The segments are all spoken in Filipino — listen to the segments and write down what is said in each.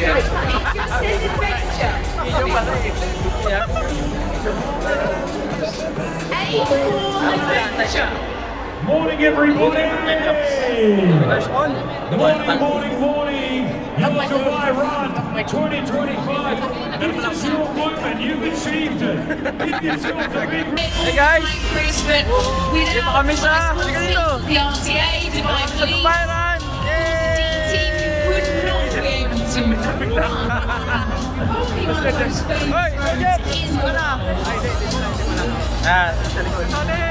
Morning, everybody! Morning! Your Dubai Run 2025. This is your moment. You've achieved it. Give yourself a big Hey guys! Dito kami sa dito. The RTA, Dubai Sa Dubai Run! team would not be able to run. Hoy! Jeff! Ano? Yan.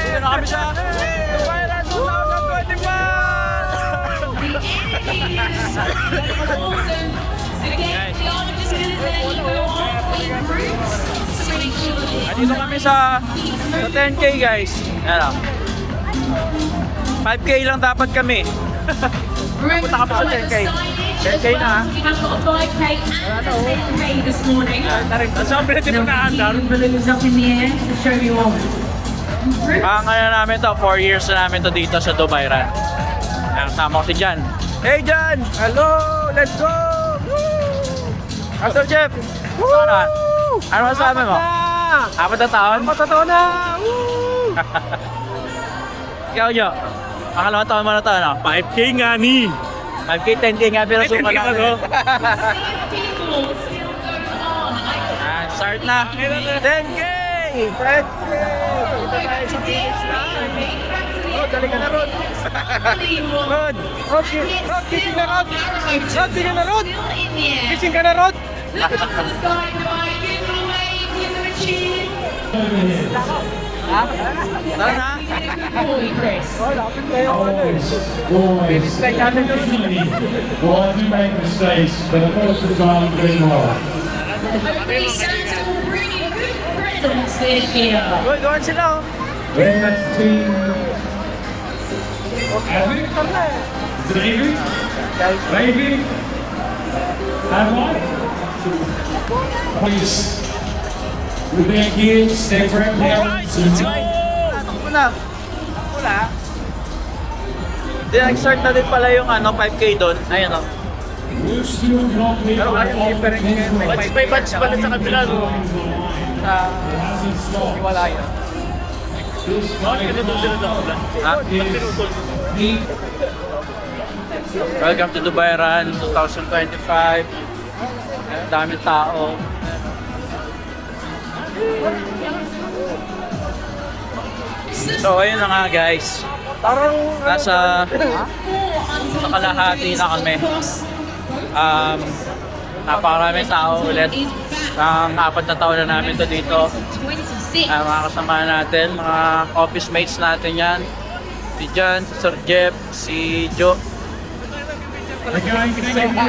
Dito na kami sa Dubai Run 2025! Dito kami sa 10K guys. Ano? 5K lang dapat kami. Punta kami sa 10K. 10K na ha. We have got a 5K and a 10K this morning. Saan pinati mo na andar? Balloons up in the air to show you all. Ano namin to, 4 years na namin to dito sa Dubai Run. Ang sama ko si Jan. Hey Jan! Hello! Let's go! Woo! Master Jeff! Woo! Ano masabi mo? Apat na taon? Apat na taon na! Woo! Ikaw nyo? Pangalawang taon mo na to, ano? 5K nga ni. 5K, 10K nga, pero suka na. Start na! 10K! 10K! Dito tayo sa Phoenix na! Oh, dali ka na, Rod! Rod! Rod, gising na, Rod! Rod, gising na, Rod! Gising ka na, Rod! Ha? Tara na! Oh, lapit kayo. Boys, why do you make mistakes? But the first of the time, doing well. Good, doon sila, oh. Then that's team. Avid? David? David? And what? Please. With their kids, their grandparents, and Takbo na. Wala. Di, nag-start na din pala yung 5K doon. Ayun, oh. we're still not here. Pero ano yung difference ngayon? May batch pa din sa kabila, no? Sa Hasn't stopped. Himalaya. This Ha? Welcome to Dubai Run 2025. Ang daming tao. So ayun na nga guys. Nasa kalahati na kami. Napakaraming tao ulit. Ang 4 na taon na namin to dito. Mga kasama natin, mga office mates natin yan. Si John, si Sir Jeff, si Joe.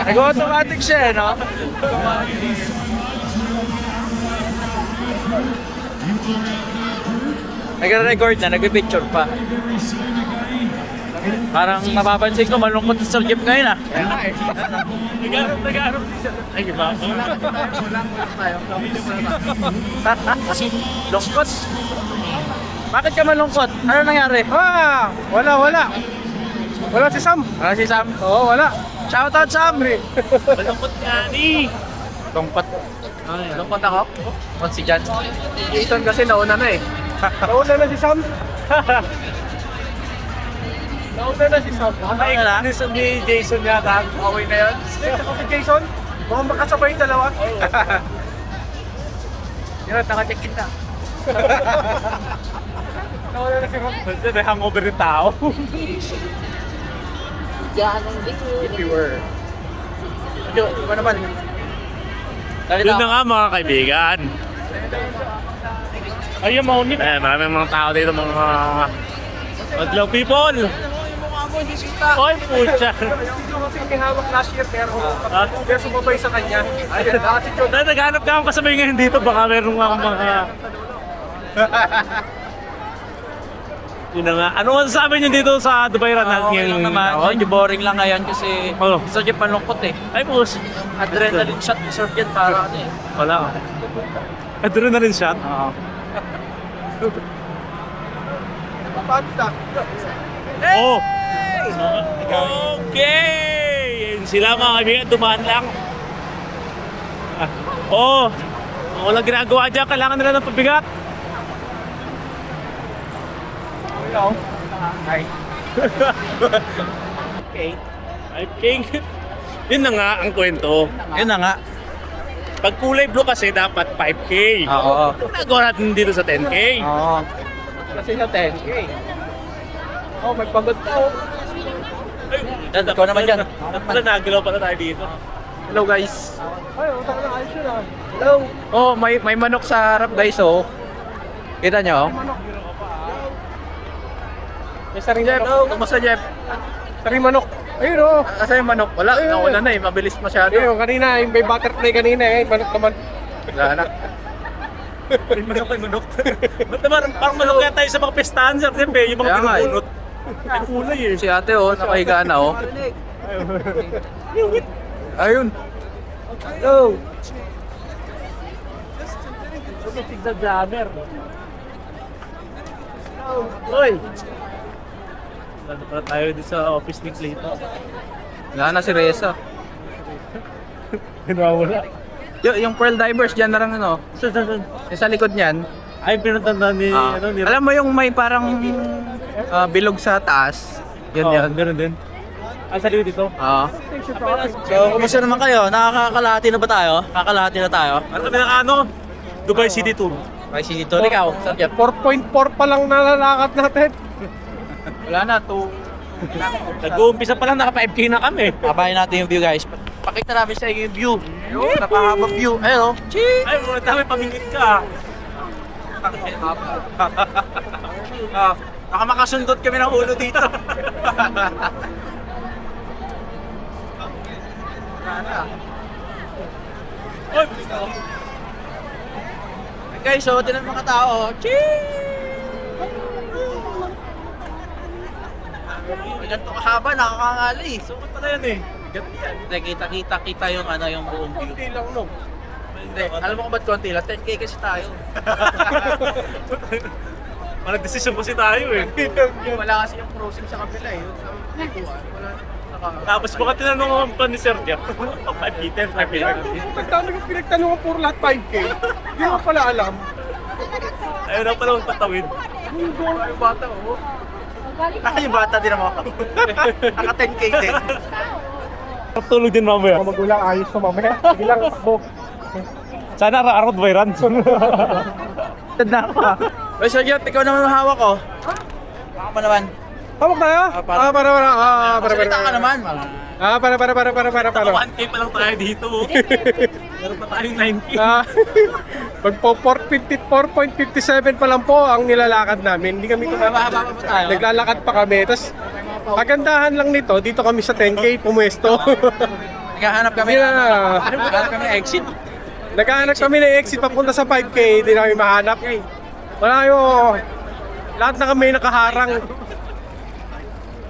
Nag-automatic siya, no? Nag-record na, nag-picture pa. Parang mapapansin ko malungkot si Sir Jeff ngayon, ah. Nag-arap din siya. Ay, diba? Lungkot? Bakit ka malungkot? Ano nangyari? Wala si Sam. Wala si Sam? Oo, wala. Shoutout Sam! Malungkot nga ni! Lungkot. Lungkot ako? Lungkot si Jan. Jason kasi nauna na eh. Nauna na si Sam. Nauna na si Sam. Ay, na? Ni Jason yata. Okay na yun. Next ako si Jason. Mukhang makasabay yung dalawa. Yun, naka-check-in na. Nauna na si Sam. May hangover yung tao. If you were. Iba naman. Yun na nga mga kaibigan. Ayun, maunit. Maraming mga tao dito, mga madlaw people. Oy, pucha. Yung kasi may hawak last year pero sumabay sa kanya. Ayun, attitude. Naghanap ka akong kasabay ngayon dito, baka meron akong mga... Yun na nga. Ano masasabi niyo dito sa Dubai Run? Okay lang naman. Medyo boring lang ngayon kasi Oh. Sir Jeff malungkot eh. Ay, pucha. Adrenaline shot ni Sir Jeff para ano eh. Wala. Adrenaline shot. Oo. Panta. Oh! Okay! Yun sila mga kaibigan, dumaan lang. Oo. Walang ginagawa dyan, kailangan nila ng pabigat. Hi. Okay. I think, yun na nga ang kwento. Yun na nga. Pag kulay blue kasi dapat 5K. Oo. Nagawa natin dito sa 10K. Oo. Kasi sa 10K. Oh, may pagod ka oh. Dad, ikaw naman dyan. Dapat nagalaw pala tayo dito. Hello guys. Ay, utang na ayos yun ah. Hello. Oh, may manok sa harap guys oh. Kita nyo? May saring Jeff, manok. kumusta Jeff? Saring manok. Ayun oh. Asa yung manok? Wala, nauna na eh. Mabilis masyado. Ayun, kanina, yung may butterfly kanina eh. Manok naman. Wala na. Ay, manok. Ba't naman, parang manok kaya tayo sa mga pestahan, sir. Siyempre, yung mga Kaya nga, eh. pinupulot. Ay, kulay eh. Si ate oh, nakahiga na oh. Ayun. Hello. Tignan jammer. Hoy! Lalo pala tayo dito sa office ni Clayton. Wala na si Reza. Pinawala. Yung Pearl Divers dyan na lang ano. Yung sa likod niyan. Ay, pinuntan ni, ni Alam mo yung may parang bilog sa taas. Yun yun. Meron din. Ah, sa likod dito. So, kumusta naman kayo? Nakakalahati na ba tayo? Nakakalahati na tayo? Ano kami ng ano? Dubai City Tour. May si Tito. Ikaw, Sir Jeff. 4.4 pa lang nalalakad natin. Wala na, 2. Nag-uumpisa pa lang, naka 5K na kami. Papahin natin yung view guys. Pakita namin sa inyo yung view. Yun, napahabang view. Ayun oh. Chee! Ay, muna tayo, pamingit ka. Baka makasundot kami ng ulo dito. Oy! Guys, so, tinan mga tao. Chee! Ganito kahaba, nakakangali. Sukat pala yan eh. Hindi, kita yung ano, yung buong view. Hindi lang no. Hindi, alam mo kung ba't konti lang? 10K kasi tayo. Manag-desisyon kasi tayo eh. Wala kasi yung crossing sa kabila eh. Sa likuan, wala. Tapos baka tinanong pa ni Sir Jeff. 5K, 5K. Pagdami yung pinagtanungan puro lahat 5K. Hindi mo pala alam. Ayaw na pala magpatawid. Yung bata, oh. Yung bata din naman ako. Naka 10K din. Tulog din mamaya. Magulang ayos na mamaya. Sige lang, takbo. Sana araw-araw by run. Tanda ako ha. Wait, Sir Jeff, ikaw naman ang hawak ko. Baka pa naman. Hawak tayo? Para. Salita ka naman. Para. 1K pa lang tayo dito. Meron pa tayong 9K. Magpo 4.57 pa lang po ang nilalakad namin. Hindi kami Mahaba pa tayo. naglalakad pa kami. Tapos, kagandahan lang nito, dito kami sa 10K pumuesto. Naghahanap kami Yeah. Naghahanap kami exit. Naghahanap kami ng exit papunta sa 5K, hindi namin mahanap. Wala yung lahat na kami nakaharang.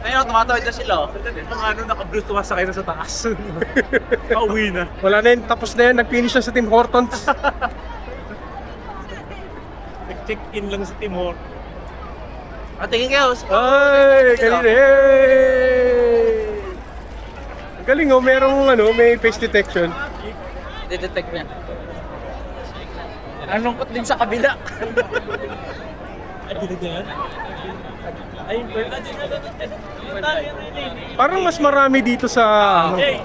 Ayun, tumatawid na sila. oh. Mga ano, naka-blue tumasakay na sa taas. Pauwi na. Wala na yun, tapos na yun, nag-finish na sa Tim Hortons. Nag-check-in lang sa Timor. Tingin kayo. Ay, kanina. Hey! Ang galing oh, merong may face detection. I-detect mo yan. Ang lungkot din sa kabila. Ay, bilig na yan. Ay, Parang mas marami dito sa Hey!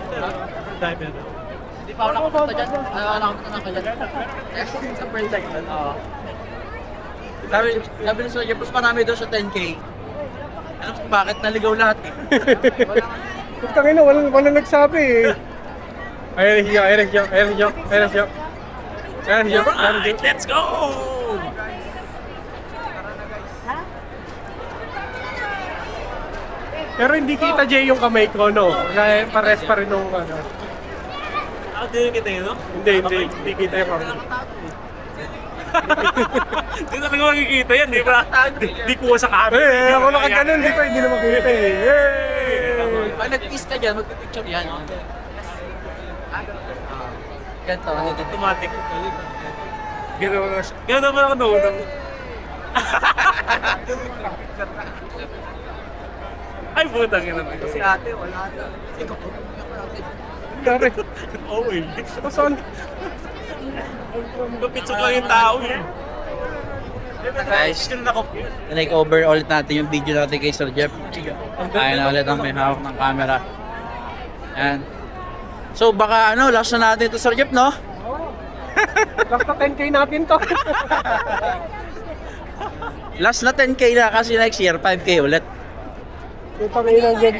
Diver. Hindi pa ako nakapunta dyan. Nakapunta na ka dyan. Sa Pearl Deck. Oo. Sabi ni Sir Jeff, mas marami doon sa 10K. Alam ko bakit naligaw lahat eh. Putang ina, walang nagsabi eh. Ayan siya. Alright, let's go! Pero hindi kita Jay yung kamay ko, no? Kaya pares pa rin nung ano. Ah, di kita yun, no? Hindi kita yung kamay. Hindi talaga makikita yan, di ba? Di kuha sa camera. Ako nakaganon, hindi na makita eh. Yay! Pag nag-kiss ka dyan, magpipicture yan. Ganito. Automatic. Gano'n naman ako noon. Ay, putang ina na. Si ate, wala na. Kare. Oo eh. Saan? Kapitsok lang yung tao eh. Guys, take over ulit natin yung video natin kay Sir Jeff. Tayo na ulit ang may hawak ng camera. Yan. So baka last na natin ito Sir Jeff, no? Last na 10k natin to. Last na 10k na kasi next year 5k ulit. Ito kayo lang dyan.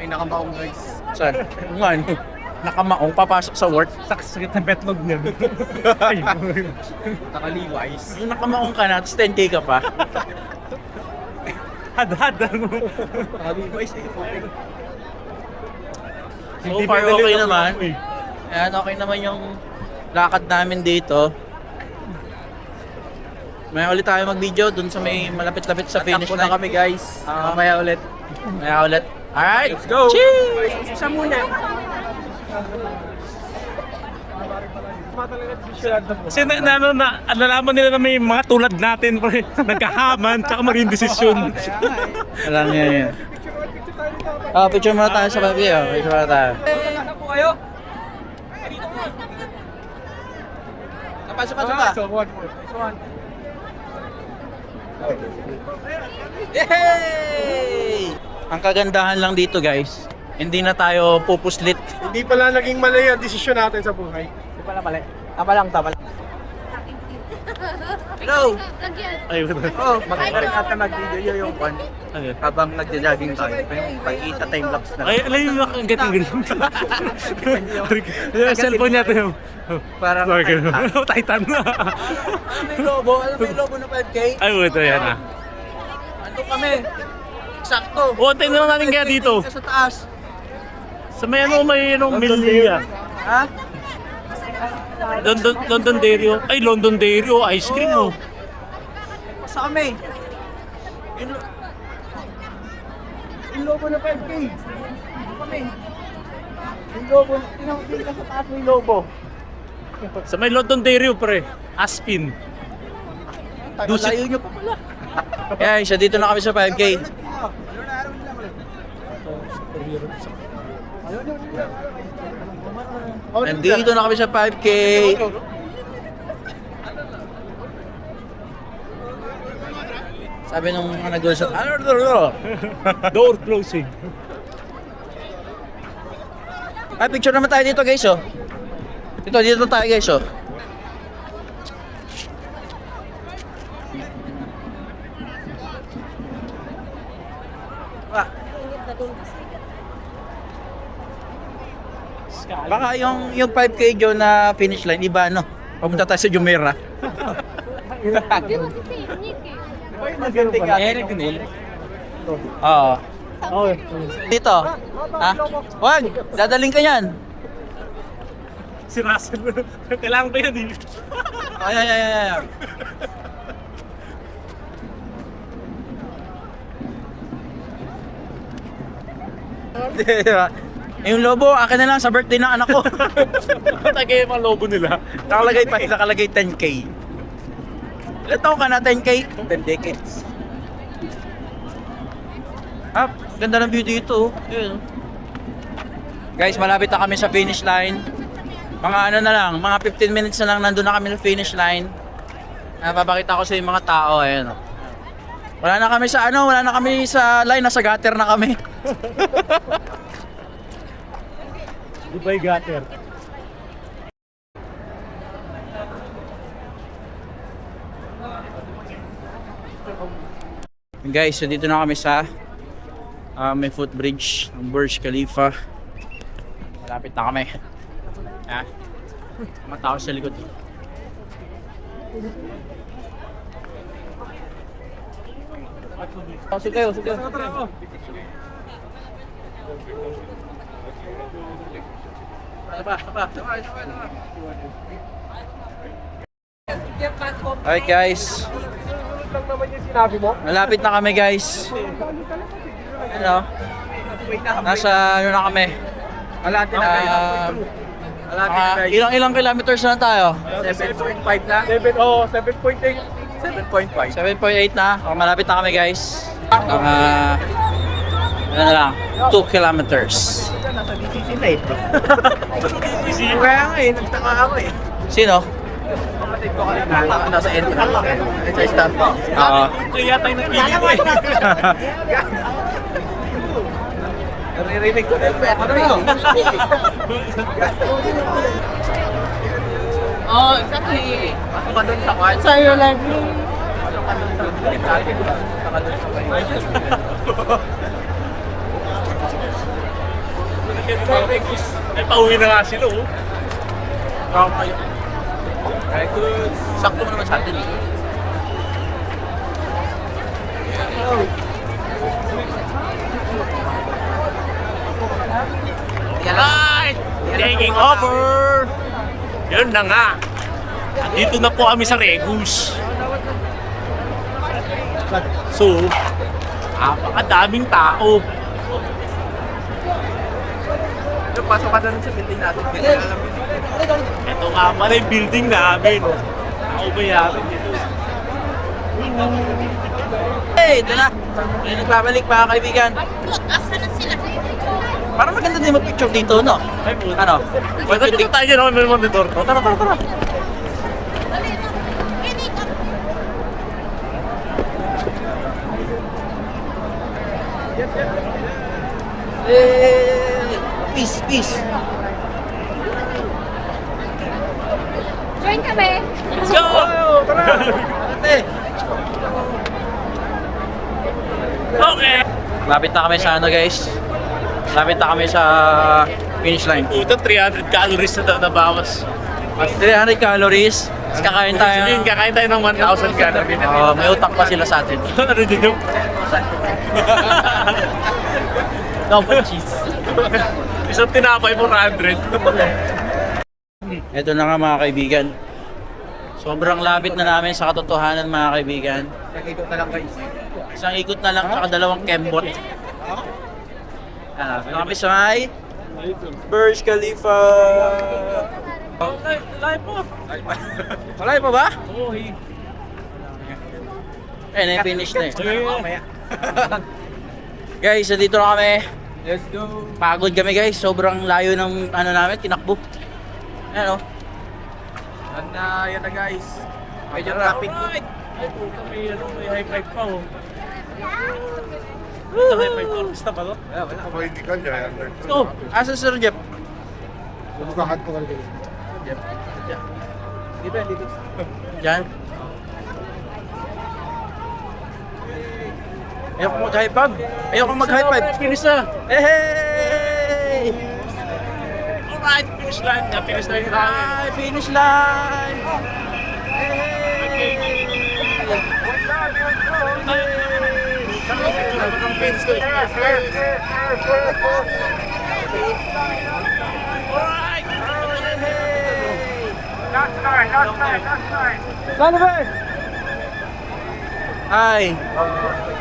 May nakamaong guys. Saan? Nga, nakamaong papasok sa work. Sakit na betlog niya. Nakaliwais. Yung nakamaong ka na, tapos 10k ka pa. Had-had. Nakaliwais eh. So far okay naman. Ayan, okay naman yung lakad namin dito. May ulit tayo mag-video dun sa may malapit-lapit sa finish Takbo na line. kami guys. Mamaya ulit. Maya ulit. Alright, Let's go! Cheers! Isa muna. Kasi nalaman nila na may mga tulad natin, pre. Nagkahaman, tsaka maling desisyon. Alam niya yun. Picture muna tayo sa baby. Picture muna tayo. Sapa. Yay! Ang kagandahan lang dito guys, hindi na tayo pupuslit. Hindi pala naging mali ang desisyon natin sa buhay. Hindi pala mali. Tama lang. Hello! Ay, Oh, maganda rin ata mag-video yung one habang nagja-jogging tayo. Pag-kita time-lapse na. ay, alam yung gating ganun. Yung cellphone niya ito. Parang Titan na. may lobo. Alam mo yung lobo na 5K? Ay, ito yan ah. Andun kami. Sakto. O, tayo na lang natin kaya dito. Sa taas. Sa may Milia. Ha? London Dairy. Ay, London Dairy. Ice cream oh. Sa kami. Yung lobo na 5K. Kami. Yung lobo. Tinawagin ka sa taas mo yung lobo. Sa may London Dairy pre. Aspin. Layo nyo pa pala. Guys, dito na kami sa 5K. Nandito na kami sa 5K. Sabi nung mga nag-usap, Door closing. ay, picture naman tayo dito guys, oh. Dito tayo guys, oh. Baka yung 5K Joe na finish line, iba no? Pumunta tayo sa Jumeirah. Oo. Dito. Ha? Wag, dadaling ka yan. Si Russell. Kailangan ba yan eh? Ay. Diba? Yung lobo, akin na lang sa birthday ng anak ko. Tagay yung mga lobo nila. Nakalagay 10K. Ilan taon ka na 10K? 10 decades. Ganda ng view dito. Yun. Guys, malapit na kami sa finish line. Mga na lang, mga 15 minutes na lang nandun na kami sa finish line. Papakita ko sa yung mga tao, ayun. Wala na kami sa line, nasa gutter na kami. Dubai Gutter. Guys, so dito na kami sa may footbridge ng Burj Khalifa. Malapit na kami. Mga tao sa likod. Sige. Alright guys, Lang naman yung sinabi mo. malapit na kami guys. Ano? Nasa na kami. Malapit Ilang kilometers na tayo? 7.5 na? 7.8. 7.8 na. Malapit na kami guys. Ano na lang, 2 kilometers. kanina eh. Kaya nga eh, nagtaka ako eh. Sino? Kapatid ko kanina, nasa entrance. Sa stop. Oo. Kaya tayo nagpili ko eh. Naririnig ko na yung pet. Ano yun? Oh, exactly. Pasok ka dun sa kwan. So you're like, Pasok ka dun sa litage. Pasok ka dun sa kwan. Ay, pauwi na nga sila oh. Very good. Sakto mo naman sa atin. Alright! Taking over! Yun na nga. Dito na po kami sa Regus. So, napakadaming tao. Pasok ka dun sa building natin. Hindi alam yun. Ito nga pala yung building namin. Ako ba yamin dito? Hey, ito na. May nagbabalik mga kaibigan. asa na sila? Parang maganda din mag-picture dito, no? Ano? Pwede dito tayo dyan, may monitor ko. Tara, tara, tara. Dali na. Ini ka. Eh, peace, peace. Join kami. Let's go! Ate. Okay! Lapit na kami sa ano, guys. Lapit na kami sa finish line. Puta, 300 calories na nabawas. 300 calories. Tapos kakain tayo. Yun, kakain tayo ng 1,000 calories. May utang pa sila sa atin. Ano din yung... Double cheese. Isang tinapay 400. Ito na nga mga kaibigan. Sobrang lapit na namin sa katotohanan mga kaibigan. Nag-ikot na lang guys. Isang ikot na lang saka dalawang kembot. Kami sa may Burj Khalifa. Live po. Malay pa ba? Oo, Ayun, na-finish na eh. Guys, dito na kami. Let's go. Pagod kami guys. Sobrang layo ng ano namin, tinakbo. Ayan o. Yan na guys. Medyo traffic. Ay, puta, may high five pa oh. Ito high five pa. Basta ba to? Wala. Let's go. Asa Sir Jeff? Bukakat ko kayo. Dito, dito. Diyan. Ayoko mag-high five. Ayoko mag-high five. Finish na. Hey! Alright, finish line. Finish line na kami. Ay, finish line! Alright! Ay,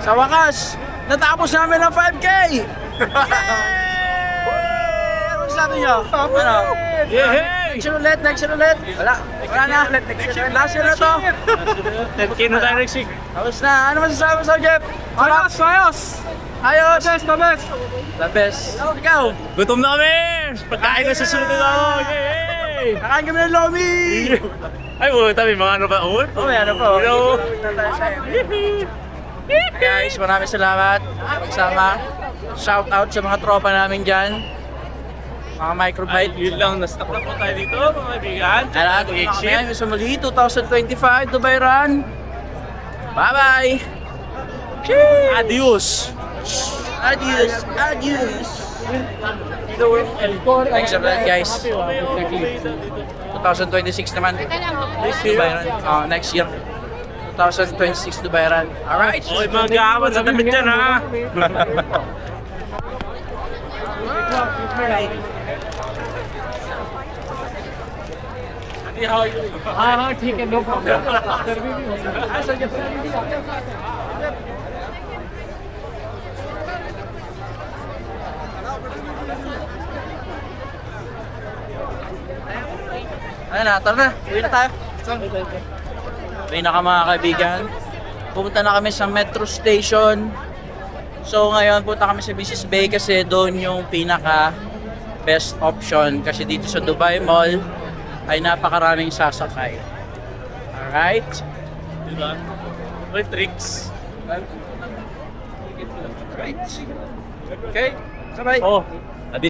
sa wakas, natapos namin ang 5K! Yay! Ano sabi niyo? Ano? Yay! Next year ulit, next year ulit. Wala na. Last year na to. Kino tayo next week? Tapos na. Ano masasabi mo sa Jeff? Ayos, ayos. Ayos! The best. The best. Ikaw, Gutom na kami! Pagkain na sa sunod na ako! Yay! nakain kami ng Lomi! Ay, puta, may mga ano ba? Oh, may ano pa. Hello! Guys, maraming salamat. Magsama. Shout out sa mga tropa namin dyan. Mga microbite. Yun lang, na-stop na po tayo dito, mga kaibigan. Alam, kami sa muli, 2025, Dubai Run. Bye-bye! Adios! Adios! Adios! Thanks a lot, guys. 2026 naman. Dubai Run. Next year. 2026 Dubai Run. Alright! Okay, mga gawan sa damit dyan, ha? ठीक है, no problem. Ayun na, tara na. Uwi na tayo. Uwi na ka mga kaibigan. Pumunta na kami sa metro station. So ngayon punta kami sa Business Bay kasi doon yung pinaka best option kasi dito sa Dubai Mall ay napakaraming sasakay. Alright? Diba? May tricks. Right. Okay, sabay. Oh,